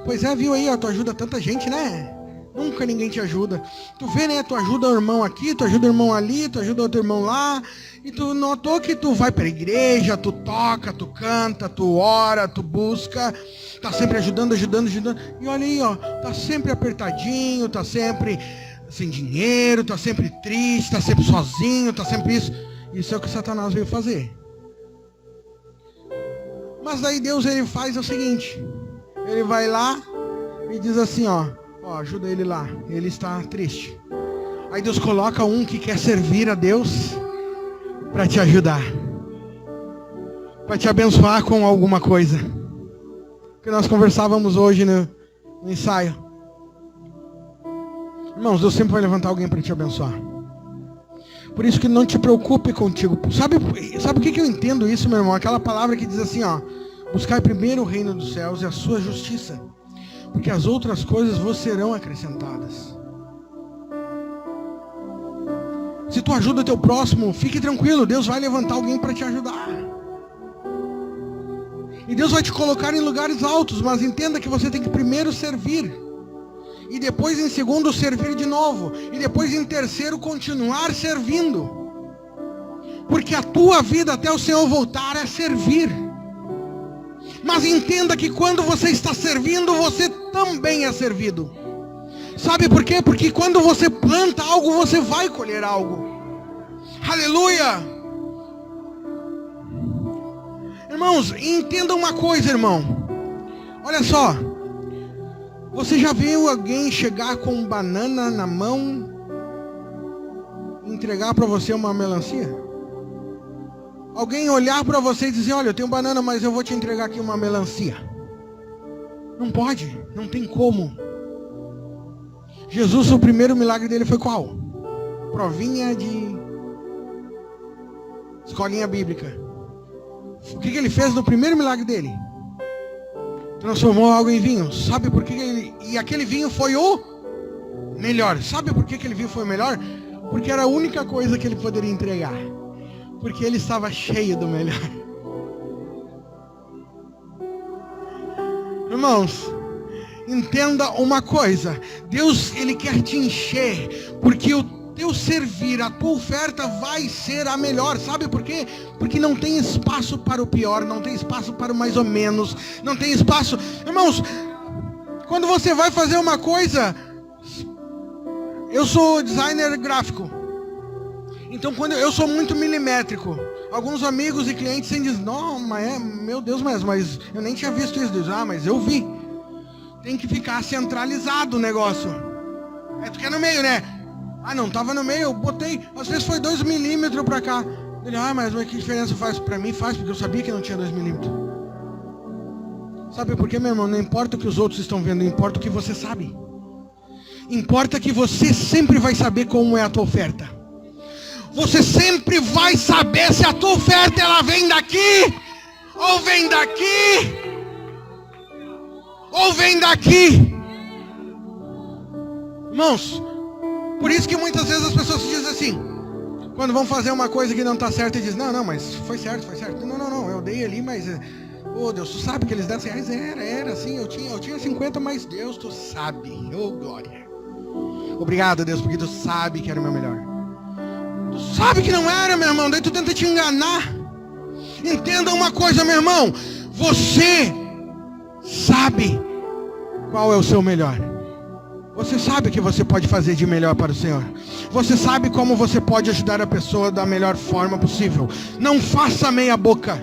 Speaker 1: pois é, viu aí, ó, tu ajuda tanta gente, né? Nunca ninguém te ajuda. Tu vê, né, tu ajuda o irmão aqui, tu ajuda o irmão ali, tu ajuda outro irmão lá. E tu notou que tu vai para a igreja, tu toca, tu canta, tu ora, tu busca. Tá sempre ajudando. E olha aí, ó, tá sempre apertadinho, tá sempre sem dinheiro, tá sempre triste, tá sempre sozinho, tá sempre isso. Isso é o que Satanás veio fazer. Mas daí Deus, ele faz o seguinte. Ele vai lá e diz assim, ó, ajuda ele lá, ele está triste. Aí Deus coloca um que quer servir a Deus para te ajudar, para te abençoar com alguma coisa. Que nós conversávamos hoje no ensaio. Irmãos, Deus sempre vai levantar alguém para te abençoar. Por isso que não te preocupe contigo. Sabe o que eu entendo isso, meu irmão? Aquela palavra que diz assim, ó, buscai primeiro o reino dos céus e a sua justiça, porque as outras coisas vos serão acrescentadas. Se tu ajuda o teu próximo, fique tranquilo, Deus vai levantar alguém para te ajudar. E Deus vai te colocar em lugares altos, mas entenda que você tem que primeiro servir. E depois em segundo servir de novo. E depois em terceiro continuar servindo. Porque a tua vida até o Senhor voltar é servir. Mas entenda que quando você está servindo, você também é servido. Sabe por quê? Porque quando você planta algo, você vai colher algo. Aleluia! Irmãos, entenda uma coisa, irmão. Olha só. Você já viu alguém chegar com banana na mão e entregar para você uma melancia? Alguém olhar para você e dizer, olha, eu tenho banana, mas eu vou te entregar aqui uma melancia. Não pode, não tem como. Jesus, o primeiro milagre dele foi qual? Provinha de escolinha bíblica. O que ele fez no primeiro milagre dele? Transformou algo em vinho. Sabe por que ele... E aquele vinho foi o melhor. Sabe por que aquele vinho foi o melhor? Porque era a única coisa que ele poderia entregar. Porque ele estava cheio do melhor. Irmãos, entenda uma coisa. Deus, ele quer te encher. Porque o teu servir, a tua oferta vai ser a melhor. Sabe por quê? Porque não tem espaço para o pior, não tem espaço para o mais ou menos, não tem espaço. Irmãos, quando você vai fazer uma coisa, eu sou designer gráfico, Então, quando eu sou muito milimétrico, alguns amigos e clientes sempre dizem, não, meu Deus, mas eu nem tinha visto isso. Mas eu vi. Tem que ficar centralizado o negócio. Tu quer no meio, né? Não, tava no meio, eu botei, às vezes foi 2 milímetros pra cá. Ele, mas que diferença faz? Pra mim faz, porque eu sabia que não tinha 2 milímetros. Sabe por quê, meu irmão? Não importa o que os outros estão vendo, importa o que você sabe. Importa que você sempre vai saber como é a tua oferta. Você sempre vai saber se a tua oferta ela vem daqui, ou vem daqui, ou vem daqui. Irmãos, por isso que muitas vezes as pessoas dizem assim, quando vão fazer uma coisa que não está certa, e dizem, não, mas foi certo. Não, eu dei ali, mas, Deus, tu sabe que eles 10 reais era assim, eu tinha 50, mas Deus, tu sabe, glória. Obrigado, Deus, porque tu sabe que era o meu melhor. Tu sabe que não era, meu irmão, daí tu tenta te enganar. Entenda uma coisa, meu irmão, você sabe qual é o seu melhor. Você sabe o que você pode fazer de melhor para o Senhor. Você sabe como você pode ajudar a pessoa da melhor forma possível. Não faça meia boca.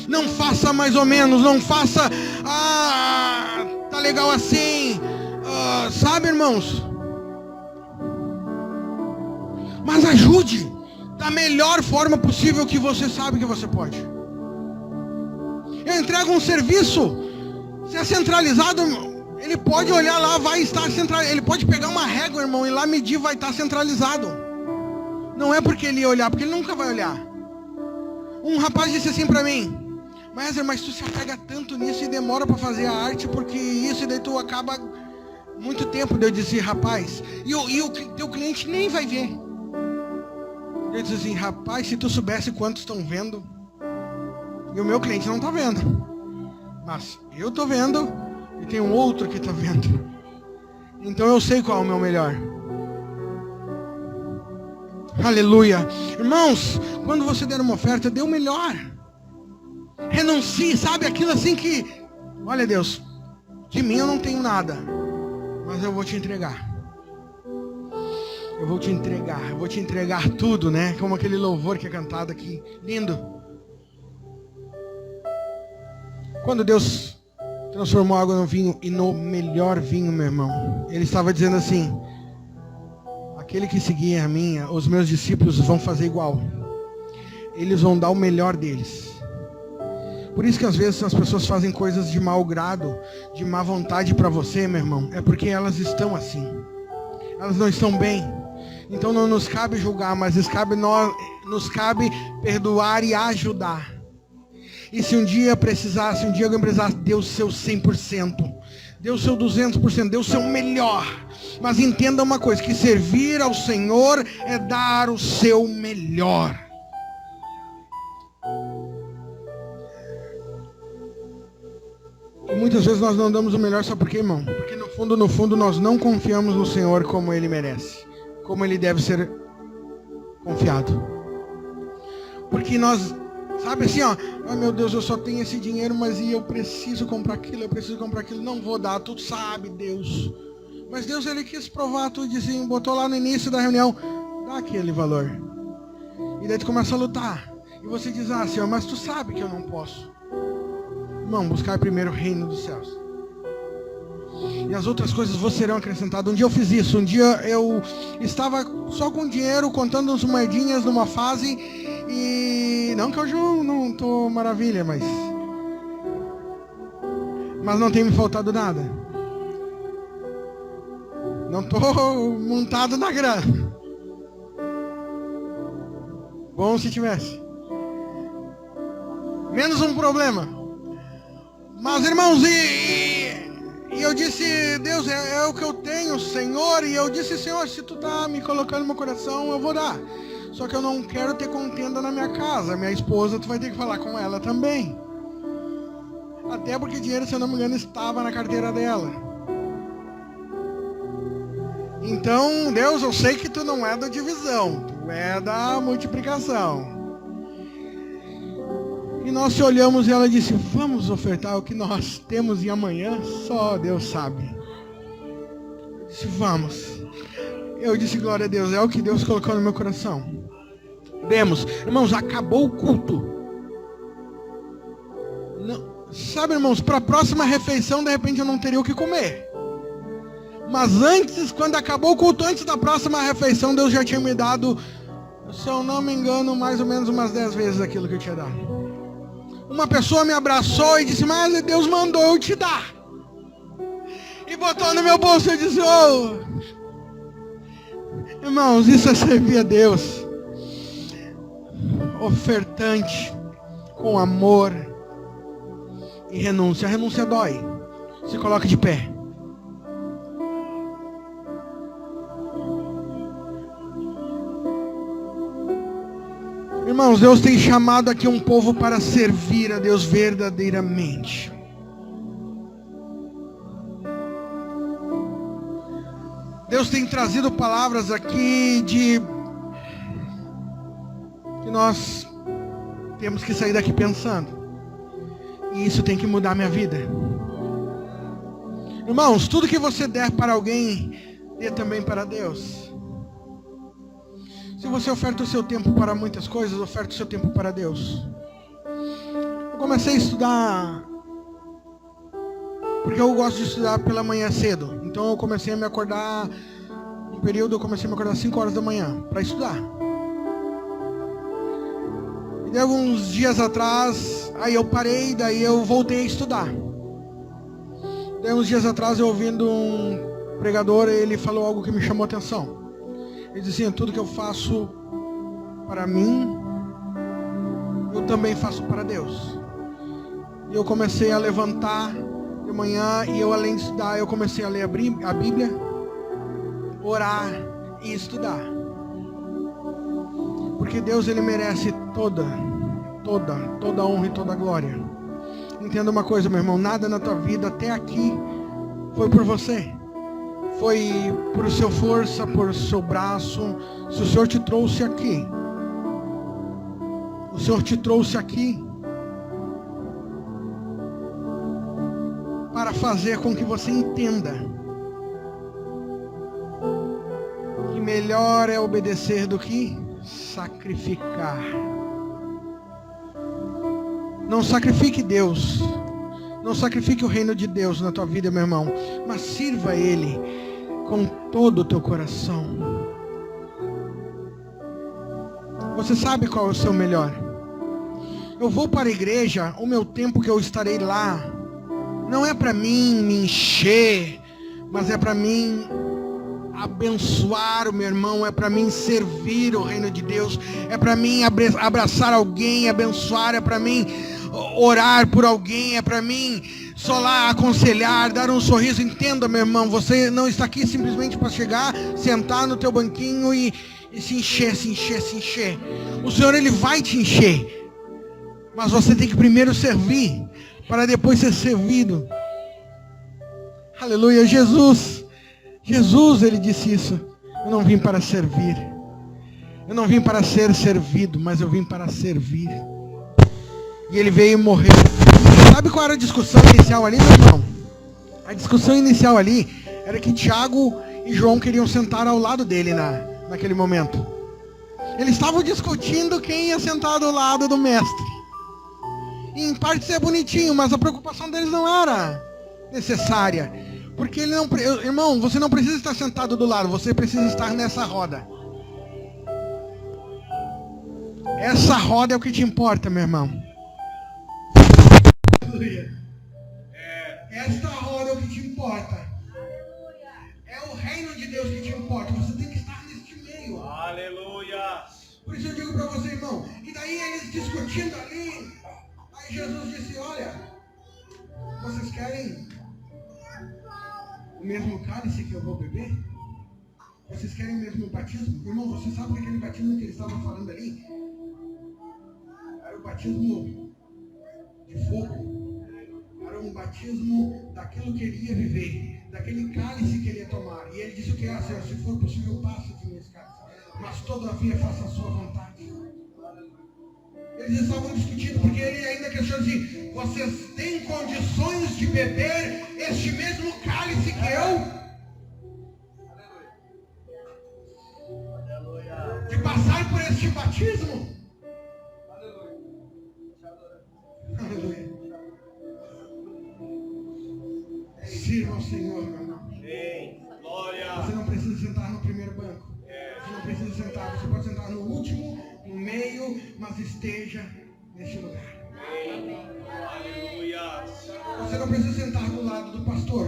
Speaker 1: Não faça mais ou menos. Não faça, tá legal assim. Sabe, irmãos? Mas ajude da melhor forma possível que você sabe que você pode. Eu entrego um serviço. Se é centralizado, ele pode olhar lá, vai estar centralizado. Ele pode pegar uma régua, irmão, e lá medir, vai estar centralizado. Não é porque ele ia olhar, porque ele nunca vai olhar. Um rapaz disse assim pra mim, mas tu se apega tanto nisso e demora pra fazer a arte, porque isso, e daí tu acaba muito tempo. Eu disse, rapaz, e o teu cliente nem vai ver. Eu disse assim, rapaz, se tu soubesse quantos estão vendo, e o meu cliente não está vendo, mas eu estou vendo, e tem um outro que está vendo, então eu sei qual é o meu melhor. Aleluia. Irmãos, quando você der uma oferta, dê o melhor. Renuncie, sabe, aquilo assim que, olha Deus, de mim eu não tenho nada, mas eu vou te entregar. Eu vou te entregar tudo, né? Como aquele louvor que é cantado aqui. Lindo. Quando Deus transformou água no vinho, e no melhor vinho, meu irmão, Ele estava dizendo assim, aquele que seguir a minha, os meus discípulos vão fazer igual. Eles vão dar o melhor deles. Por isso que às vezes as pessoas fazem coisas de mau grado, de má vontade para você, meu irmão. É porque elas estão assim. Elas não estão bem. Então não nos cabe julgar, mas nos cabe perdoar e ajudar. E se um dia precisar, se um dia alguém precisar, dê o seu 100%, dê o seu 200%, dê o seu melhor. Mas entenda uma coisa, que servir ao Senhor é dar o seu melhor. E muitas vezes nós não damos o melhor, sabe por quê, irmão? Porque no fundo nós não confiamos no Senhor como Ele merece, como Ele deve ser confiado. Porque nós, sabe assim, meu Deus, eu só tenho esse dinheiro, mas eu preciso comprar aquilo, não vou dar, tu sabe, Deus. Mas Deus, Ele quis provar tudo, assim, botou lá no início da reunião, dá aquele valor. E daí tu começa a lutar. E você diz, Senhor, mas tu sabe que eu não posso. Irmão, buscar primeiro o reino dos céus. E as outras coisas vos serão acrescentadas. Um dia eu fiz isso. Um dia eu estava só com dinheiro, contando uns moedinhas numa fase. E não que hoje eu não estou maravilha, mas não tem me faltado nada. Não estou montado na grana. Bom se tivesse. Menos um problema. Mas irmãos, e eu disse, Deus, é o que eu tenho, Senhor. E eu disse, Senhor, se tu tá me colocando no meu coração, eu vou dar. Só que eu não quero ter contenda na minha casa. Minha esposa, tu vai ter que falar com ela também. Até porque dinheiro, se eu não me engano, estava na carteira dela. Então, Deus, eu sei que tu não é da divisão, tu é da multiplicação. E nós te olhamos e ela disse, vamos ofertar o que nós temos e amanhã só Deus sabe. Eu disse, vamos. Eu disse, glória a Deus, é o que Deus colocou no meu coração. Demos. Irmãos, acabou o culto. Não, sabe, irmãos, para a próxima refeição, de repente eu não teria o que comer. Mas antes, quando acabou o culto, antes da próxima refeição, Deus já tinha me dado, se eu não me engano, mais ou menos umas 10 vezes aquilo que eu tinha dado. Uma pessoa me abraçou e disse, mas Deus mandou eu te dar. E botou no meu bolso e disse, irmãos, isso é servir a Deus. Ofertante, com amor e renúncia. A renúncia dói. Se coloque de pé. Irmãos, Deus tem chamado aqui um povo para servir a Deus verdadeiramente. Deus tem trazido palavras aqui que nós temos que sair daqui pensando. E isso tem que mudar a minha vida. Irmãos, tudo que você der para alguém, dê também para Deus. Se você oferta o seu tempo para muitas coisas, oferta o seu tempo para Deus. Eu comecei a estudar, porque eu gosto de estudar pela manhã cedo. Então eu comecei a me acordar, um período eu comecei a me acordar às 5 horas da manhã, para estudar. E daí alguns dias atrás, aí eu parei, daí eu voltei a estudar. Daí uns dias atrás eu ouvindo um pregador, ele falou algo que me chamou a atenção. Ele dizia, tudo que eu faço para mim, eu também faço para Deus. E eu comecei a levantar de manhã, e eu além de estudar, eu comecei a ler a Bíblia, orar e estudar. Porque Deus, Ele merece toda a honra e toda a glória. Entenda uma coisa, meu irmão, nada na tua vida até aqui foi por você. Foi por sua força, por seu braço. Se o Senhor te trouxe aqui, o Senhor te trouxe aqui para fazer com que você entenda que melhor é obedecer do que sacrificar. Não sacrifique Deus. Não sacrifique o reino de Deus na tua vida, meu irmão. Mas sirva Ele com todo o teu coração. Você sabe qual é o seu melhor? Eu vou para a igreja, o meu tempo que eu estarei lá, não é para mim me encher, mas é para mim abençoar o meu irmão, é para mim servir o reino de Deus, é para mim abraçar alguém, abençoar, é para mim orar por alguém, é para mim só lá aconselhar, dar um sorriso. Entenda, meu irmão, você não está aqui simplesmente para chegar, sentar no teu banquinho e se encher. O Senhor, Ele vai te encher, mas você tem que primeiro servir, para depois ser servido. Aleluia. Jesus, Ele disse isso. Eu não vim para servir, eu não vim para ser servido, mas eu vim para servir. E Ele veio morrer. Sabe qual era a discussão inicial ali, meu irmão? A discussão inicial ali era que Tiago e João queriam sentar ao lado dele naquele momento. Eles estavam discutindo quem ia sentar do lado do mestre. E em parte isso é bonitinho, mas a preocupação deles não era necessária. Porque ele não, irmão, você não precisa estar sentado do lado, você precisa estar nessa roda. Essa roda é o que te importa, meu irmão. Esta roda é o que te importa. É o reino de Deus que te importa. Você tem que estar neste meio.
Speaker 2: Aleluia.
Speaker 1: Por isso eu digo para você, irmão. E daí eles discutindo ali. Aí Jesus disse, olha, vocês querem o mesmo cálice que eu vou beber? Vocês querem o mesmo batismo? Irmão, você sabe que aquele batismo que eles estavam falando ali era o batismo de fogo. Era um batismo daquilo que ele ia viver, daquele cálice que ele ia tomar. E ele disse o que? Senhor, se for possível, passa de mim esse cálice, mas todavia faça a sua vontade. Eles estavam discutindo porque ele ainda questionou assim, vocês têm condições de beber este mesmo cálice que eu? De passar por este batismo? Aleluia. Sirva ao Senhor, meu irmão.
Speaker 2: Amém. Glória.
Speaker 1: Você não precisa sentar no primeiro banco. Você não precisa sentar. Você pode sentar no último, no meio, mas esteja neste lugar.
Speaker 2: Amém. Aleluia.
Speaker 1: Você não precisa sentar do lado do pastor,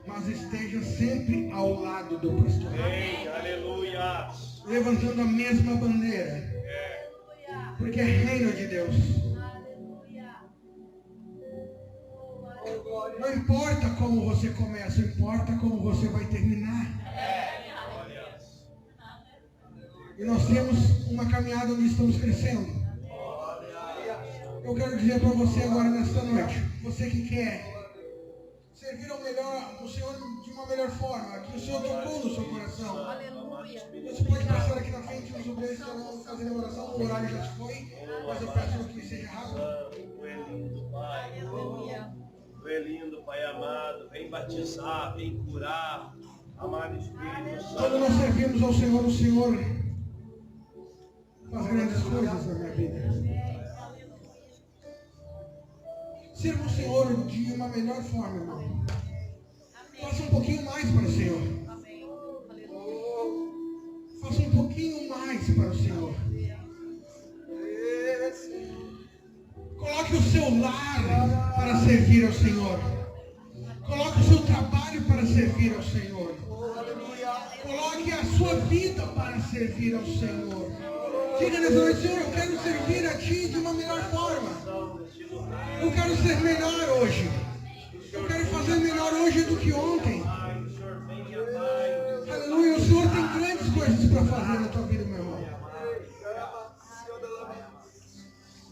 Speaker 1: mas esteja sempre ao lado do pastor.
Speaker 2: Amém. Aleluia.
Speaker 1: Levantando a mesma bandeira. Porque é reino de Deus. Não importa como você começa, importa como você vai terminar. E nós temos uma caminhada onde estamos crescendo. Eu quero dizer para você agora nesta noite, você que quer servir ao Senhor de uma melhor forma, que o Senhor tocou no seu coração. Você pode passar aqui na frente, os obreiros estarão fazendo oração, o horário já se foi, mas eu peço que seja rápido.
Speaker 2: Tu é lindo, Pai. Tu é lindo, Pai amado. Vem batizar, vem curar. Amado Espírito Santo.
Speaker 1: Quando nós servimos ao Senhor, o Senhor faz grandes coisas na minha vida. Sirva o Senhor de uma melhor forma, irmão. Faça um pouquinho mais para o Senhor. Faça um pouquinho mais para o Senhor. Coloque o seu lar para servir ao Senhor. Coloque o seu trabalho para servir ao Senhor. Coloque a sua vida para servir ao Senhor. Diga nessa noite, Senhor, eu quero servir a Ti de uma melhor forma. Eu quero ser melhor hoje. Eu quero fazer melhor hoje do que ontem. Aleluia, o Senhor tem grandes coisas para fazer na tua vida, meu irmão.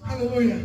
Speaker 1: Aleluia.